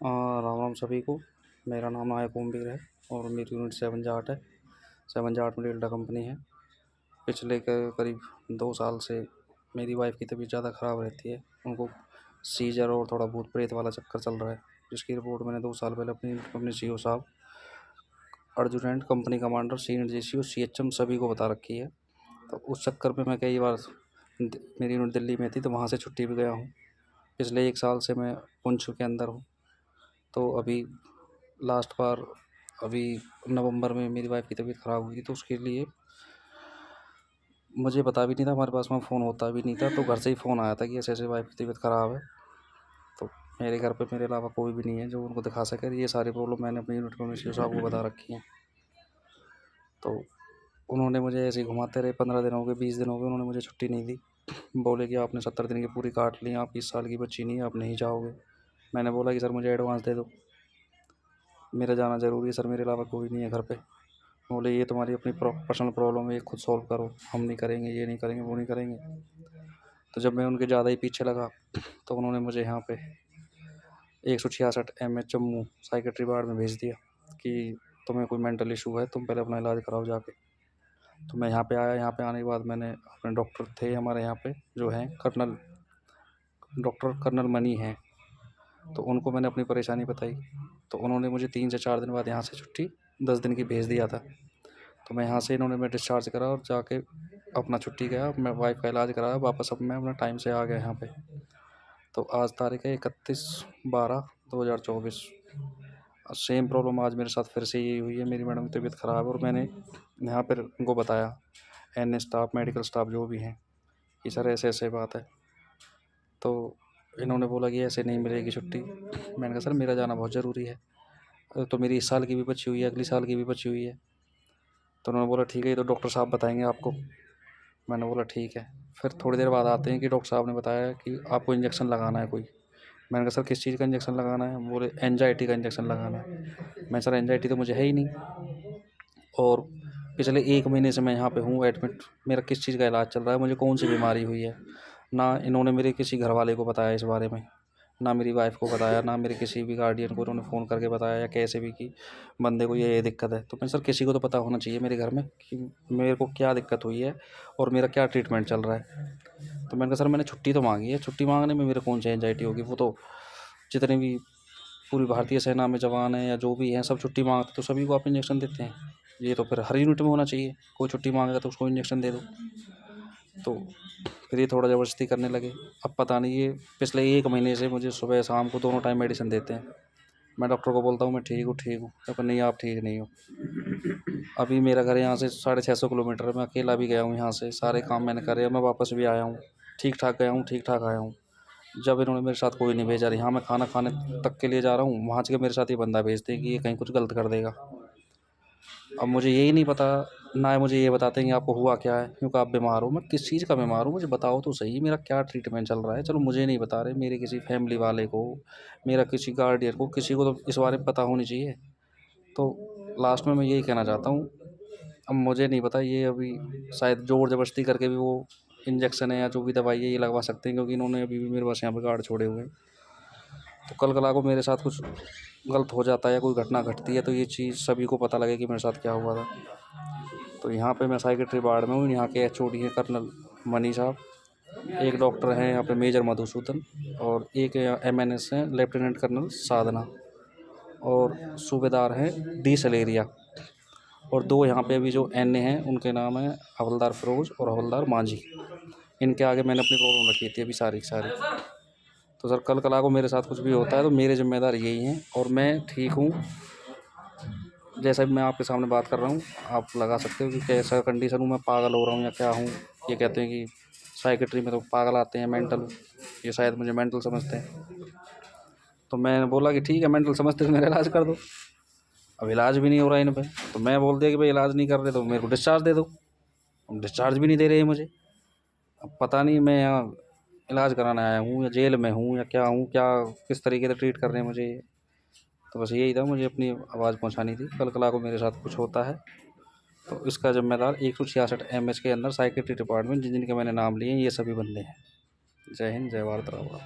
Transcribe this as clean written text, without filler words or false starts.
राम राम सभी को। मेरा नाम नायक ओमवीर है और मेरी यूनिट 7 जाट है। 7 जाट में डेल्टा कंपनी है। पिछले करीब 2 साल से मेरी वाइफ की तबीयत ज़्यादा ख़राब रहती है। उनको सीजर और थोड़ा भूत प्रेत वाला चक्कर चल रहा है, जिसकी रिपोर्ट मैंने 2 साल पहले अपने सीईओ साहब, adjutant, company commander, senior JCO, CHM सभी को बता रखी है। तो उस चक्कर में मैं कई बार मेरी यूनिट दिल्ली में थी तो वहाँ से छुट्टी भी गया हूँ। पिछले 1 साल से मैं पुंछ के अंदर हूँ। तो अभी लास्ट बार अभी नवंबर में मेरी वाइफ की तबीयत ख़राब हुई थी, तो उसके लिए मुझे पता भी नहीं था, हमारे पास में फ़ोन होता भी नहीं था। तो घर से ही फ़ोन आया था कि ऐसे ऐसे वाइफ की तबीयत ख़राब है। तो मेरे घर पे मेरे अलावा कोई भी नहीं है जो उनको दिखा सके। ये सारी प्रॉब्लम मैंने अपनी यूनिट में सीईओ साहब को बता रखी हैं। तो उन्होंने मुझे ऐसे ही घुमाते रहे। 15 दिन हो गए, 20 दिन हो गए, उन्होंने मुझे छुट्टी नहीं दी। बोले कि आपने 70 दिन की पूरी काट ली, आप इस साल की बच्ची नहीं है, आप नहीं जाओगे। मैंने बोला कि सर मुझे एडवांस दे दो, मेरा जाना ज़रूरी है सर, मेरे अलावा कोई नहीं है घर पे। बोले ये तुम्हारी अपनी पर्सनल प्रॉब्लम है, ये खुद सॉल्व करो, हम नहीं करेंगे, ये नहीं करेंगे, वो नहीं करेंगे। तो जब मैं उनके ज़्यादा ही पीछे लगा तो उन्होंने मुझे यहाँ पे 166 एमएच जम्मू साइकेट्री वार्ड में भेज दिया कि तुम्हें कोई मेंटल इशू है, तुम पहले अपना इलाज कराओ जाके। तो मैं यहाँ पे आया। यहाँ पे आने के बाद मैंने अपने डॉक्टर थे हमारे यहाँ पे जो हैं डॉक्टर कर्नल मनी हैं, तो उनको मैंने अपनी परेशानी बताई। तो उन्होंने मुझे 3 से 4 दिन बाद यहाँ से छुट्टी 10 दिन की भेज दिया था। तो मैं यहाँ से इन्होंने मैं डिस्चार्ज करा और जाके अपना छुट्टी गया, मैं वाइफ का इलाज कराया वापस। अब मैं अपना टाइम से आ गया यहाँ पे। तो आज तारीख है 31/12/2024। सेम प्रॉब्लम आज मेरे साथ फिर से यही हुई है। मेरी मैडम की तबीयत ख़राब है और मैंने यहाँ पर उनको बताया, एन स्टाफ, मेडिकल स्टाफ जो भी हैं, कि सर ऐसे ऐसे बात है। तो इन्होंने बोला कि ऐसे नहीं मिलेगी छुट्टी। मैंने कहा सर मेरा जाना बहुत ज़रूरी है, तो मेरी इस साल की भी बची हुई है, अगली साल की भी बची हुई है। तो उन्होंने बोला ठीक है, ये तो डॉक्टर साहब बताएंगे आपको। मैंने बोला ठीक है। फिर थोड़ी देर बाद आते हैं कि डॉक्टर साहब ने बताया कि आपको इंजेक्शन लगाना है कोई। मैंने कहा सर किस चीज़ का इंजेक्शन लगाना है? बोले एंजाइटी का इंजेक्शन लगाना है। मैं सर एंजाइटी तो मुझे है ही नहीं, और पिछले 1 महीने से मैं यहाँ पे हूँ एडमिट। मेरा किस चीज़ का इलाज चल रहा है, मुझे कौन सी बीमारी हुई है, ना इन्होंने मेरे किसी घर वाले को बताया इस बारे में, ना मेरी वाइफ को बताया, ना मेरे किसी भी गार्डियन को उन्होंने फ़ोन करके बताया या कैसे भी कि बंदे को ये दिक्कत है। तो मैं सर किसी को तो पता होना चाहिए मेरे घर में कि मेरे को क्या दिक्कत हुई है और मेरा क्या ट्रीटमेंट चल रहा है। तो मैंने कहा सर मैंने छुट्टी तो मांगी है, छुट्टी मांगने में मेरे कौन सी एंजाइटी होगी। वो तो जितने भी पूरी भारतीय सेना में जवान हैं या जो भी हैं सब छुट्टी मांगते तो सभी को आप इंजेक्शन देते हैं। ये तो फिर हर यूनिट में होना चाहिए, कोई छुट्टी मांगेगा तो उसको इंजेक्शन दे दो। तो फिर ये थोड़ा ज़बरदस्ती करने लगे। अब पता नहीं ये पिछले 1 महीने से मुझे सुबह शाम को दोनों टाइम मेडिसिन देते हैं। मैं डॉक्टर को बोलता हूँ मैं ठीक हूँ, ठीक हूँ, कहते नहीं आप ठीक नहीं हो। अभी मेरा घर यहाँ से 650 किलोमीटर है, मैं अकेला भी गया हूँ यहाँ से, सारे काम मैंने करे, मैं वापस भी आया हूँ, ठीक ठाक गया हूँ, ठीक ठाक आया हूँ। जब इन्होंने मेरे साथ कोई नहीं भेजा। यहाँ मैं खाना खाने तक के लिए जा रहा हूँ, वहाँ से मेरे साथ ये बंदा भेजते हैं कि ये कहीं कुछ गलत कर देगा। अब मुझे यही नहीं पता, ना मुझे ये बताते हैं कि आपको हुआ क्या है, क्योंकि आप बीमार हो। मैं किस चीज़ का बीमार हूँ मुझे बताओ तो सही, मेरा क्या ट्रीटमेंट चल रहा है। चलो मुझे नहीं बता रहे, मेरे किसी फैमिली वाले को, मेरा किसी गार्डियन को, किसी को तो इस बारे में पता होनी चाहिए। तो लास्ट में मैं यही कहना चाहता हूँ, अब मुझे नहीं पता, ये अभी शायद ज़ोर ज़बरदस्ती करके भी वो इंजेक्शन है या जो भी दवाई है ये लगवा सकते हैं, क्योंकि इन्होंने अभी भी मेरे पास यहाँ पे गार्ड छोड़े हुए हैं। तो कल कला को मेरे साथ कुछ गलत हो जाता है या कोई घटना घटती है तो ये चीज़ सभी को पता लगे कि मेरे साथ क्या हुआ था। तो यहाँ पे मैं साइकेट्री वार्ड में हूँ। यहाँ के एचओडी हैं कर्नल मनी साहब, एक डॉक्टर हैं यहाँ पे मेजर मधुसूदन, और एक एमएनएस हैं लेफ्टिनेंट कर्नल साधना, और सूबेदार हैं डी सलेरिया, और 2 यहाँ पे अभी जो एनए हैं उनके नाम हैं हवलदार फिरोज और हवलदार मांझी। इनके आगे मैंने अपनी प्रॉब्लम रखी थी अभी सारी की सारी। तो सर कल कला को मेरे साथ कुछ भी होता है तो मेरे ज़िम्मेदार यही हैं, और मैं ठीक हूँ। जैसा भी मैं आपके सामने बात कर रहा हूँ आप लगा सकते हो कि कैसा कंडीशन हूँ, मैं पागल हो रहा हूँ या क्या हूँ। ये कहते हैं कि साइकेट्री में तो पागल आते हैं, मेंटल, ये शायद मुझे मेंटल समझते हैं। तो मैंने बोला कि ठीक है मेंटल समझते तो मेरा इलाज कर दो। अब इलाज भी नहीं हो रहा है इन पे, तो मैं बोल दिया कि भाई इलाज नहीं कर रहे तो मेरे को डिस्चार्ज दे दो। अब डिस्चार्ज भी नहीं दे रहे हैं मुझे। अब पता नहीं मैं यहाँ इलाज कराने आया हूँ या जेल में हूँ या क्या हूँ, क्या किस तरीके से ट्रीट कर रहे हैं मुझे। तो बस यही था, मुझे अपनी आवाज़ पहुँचानी थी। कल कला को मेरे साथ कुछ होता है तो इसका ज़िम्मेदार 166 एमएच के अंदर साइकेट्री डिपार्टमेंट जिन जिनके मैंने नाम लिए हैं ये सभी बंदे हैं। जय हिंद, जय भारत, राम राम।